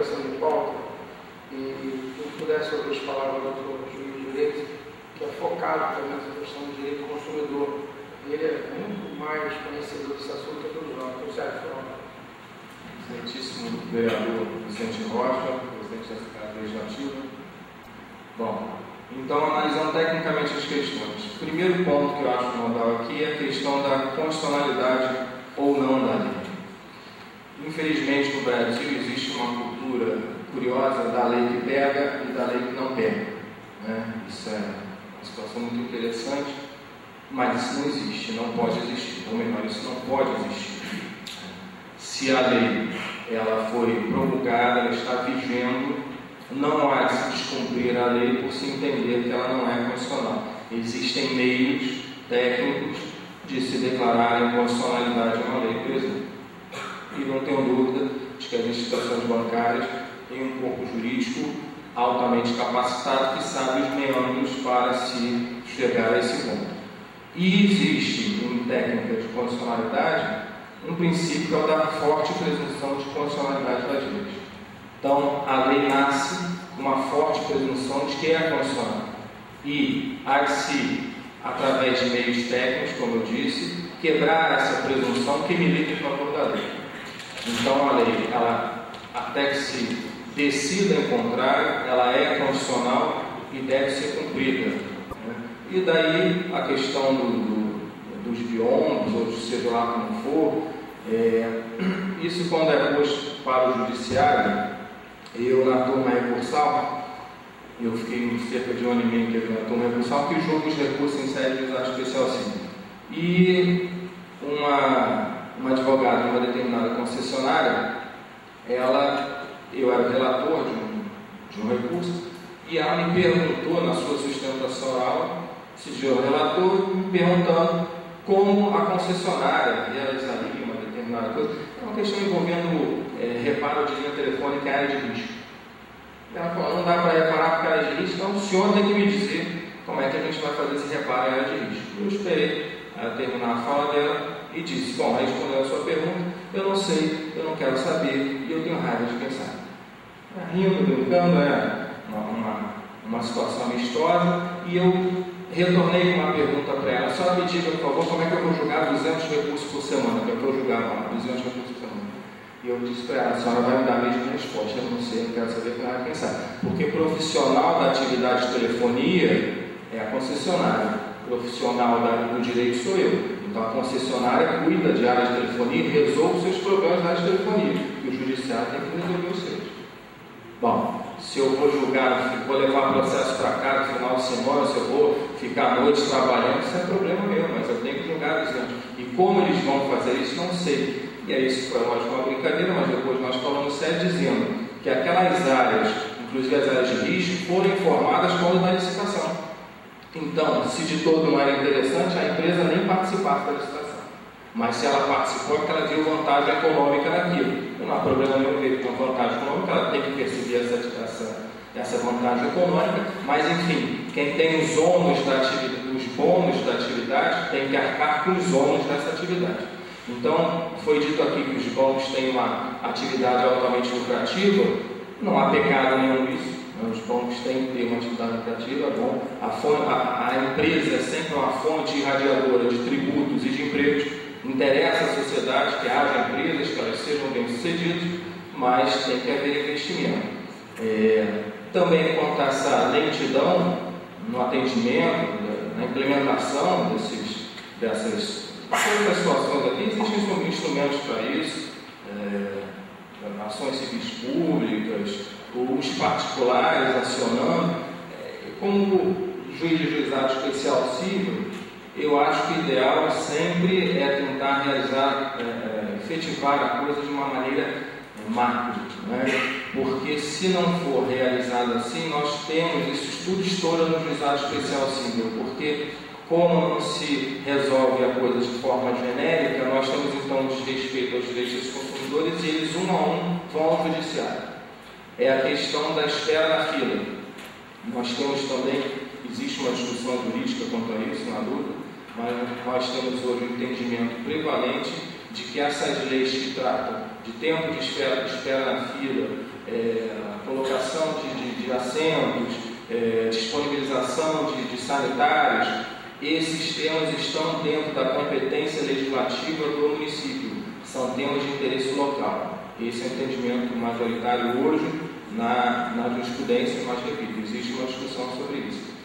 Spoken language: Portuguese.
colocação de pauta e eu pudesse ouvir as palavras do doutor juiz de direito, que é focado também nessa questão do direito do consumidor. Ele é muito mais conhecedor desse assunto que todos nós. Estou certo, Fernando? Excelentíssimo vereador Vicente Rocha, presidente da Casa Legislativa. Bom, então, analisando tecnicamente as questões. O primeiro ponto que eu acho fundamental aqui é a questão da constitucionalidade ou não da lei. Infelizmente, no Brasil, existe uma cultura curiosa da lei que pega e da lei que não pega, né? Isso é uma situação muito interessante, mas isso não existe, não pode existir. Ou melhor, isso não pode existir. Se a lei ela foi promulgada, ela está vigendo, não há de se descumprir a lei por se entender que ela não é constitucional. Existem meios técnicos de se declarar a inconstitucionalidade de uma lei, por exemplo. E não tenho dúvida de que as instituições bancárias têm um corpo jurídico altamente capacitado que sabe os meandros para se chegar a esse ponto. E existe, em técnica de constitucionalidade, um princípio que é o da forte presunção de constitucionalidade das leis. Então, a lei nasce com uma forte presunção de que é constitucional. E há de se, através de meios técnicos, como eu disse, quebrar essa presunção que milita em favor da lei. Então, a lei, ela, até que se decida em contrário, ela é constitucional e deve ser cumprida, né? E daí a questão dos biombos, ou seja lá como for, isso quando é posto para o judiciário. Eu, na turma recursal, eu fiquei cerca de 1 ano e meio na turma recursal, que julgo os recursos em série de juizado especial civil. E uma advogada de uma determinada concessionária, eu era relator de um recurso, e ela me perguntou, na sua sustentação oral, se eu relator, me perguntando como a concessionária realizaria uma determinada coisa. É uma questão envolvendo reparo de linha telefônica em área de risco. Ela falou, não dá para reparar porque é área de risco, então o senhor tem que me dizer como é que a gente vai fazer esse reparo em área de risco. Eu esperei ela terminar a fala dela e disse, bom, respondendo a sua pergunta, eu não sei, eu não quero saber e eu tenho raiva de quem sabe. Rindo, brincando, uma situação amistosa, e eu retornei com uma pergunta para ela, só me diga, por favor, como é que eu vou julgar 200 recursos por semana, que é o que eu julgava, 200 recursos por semana. E eu disse para ela, a senhora vai me dar a mesma resposta, eu não sei, eu não quero saber quem sabe. Porque profissional da atividade de telefonia é a concessionária, profissional do direito sou eu. Então a concessionária cuida de área de telefonia e resolve os seus problemas na área de telefonia, e o judiciário tem que resolver os seus. Bom, se eu vou julgar, vou levar processo para cá no final de semana, se eu vou ficar à noite trabalhando, isso é problema meu, mas eu tenho que julgar isso. E como eles vão fazer isso, não sei. E aí isso foi lógico uma brincadeira, mas depois nós falamos sério dizendo que aquelas áreas, inclusive as áreas de risco, foram informadas quando da licitação. Então, se de todo não era interessante, a empresa nem participasse da licitação. Mas se ela participou, é porque ela viu vantagem econômica naquilo. Não há problema nenhum ver com vantagem econômica, ela tem que perceber essa vantagem econômica, mas enfim, quem tem os ônus da atividade, os bônus da atividade, tem que arcar com os ônus dessa atividade. Então, foi dito aqui que os bancos têm uma atividade altamente lucrativa, não há pecado nenhum nisso. Os bancos têm que ter uma atividade lucrativa, é bom. A empresa é sempre uma fonte irradiadora de tributos e de empregos. Interessa à sociedade que haja empresas, que elas sejam bem-sucedidas, mas tem que haver investimento. Também quanto a essa lentidão no atendimento, na implementação dessas situações aqui, existem instrumentos para isso, ações civis públicas, os particulares acionando. Como juiz de juizado especial civil, eu acho que o ideal sempre é tentar realizar, efetivar a coisa de uma maneira macro, né? Porque se não for realizado assim, nós temos isso tudo estoura no juizado especial civil, porque como não se resolve a coisa de forma genérica, nós temos então desrespeito aos direitos dos consumidores e eles um a um vão ao judiciário. É a questão da espera na fila. Nós temos também, existe uma discussão jurídica quanto a isso, não há dúvida, mas nós temos hoje um entendimento prevalente de que essas leis que tratam de tempo de espera na fila, de assentos, disponibilização de sanitários, esses temas estão dentro da competência legislativa do município, são temas de interesse local. Esse é o entendimento majoritário hoje na jurisprudência, mas repito, existe uma discussão sobre isso.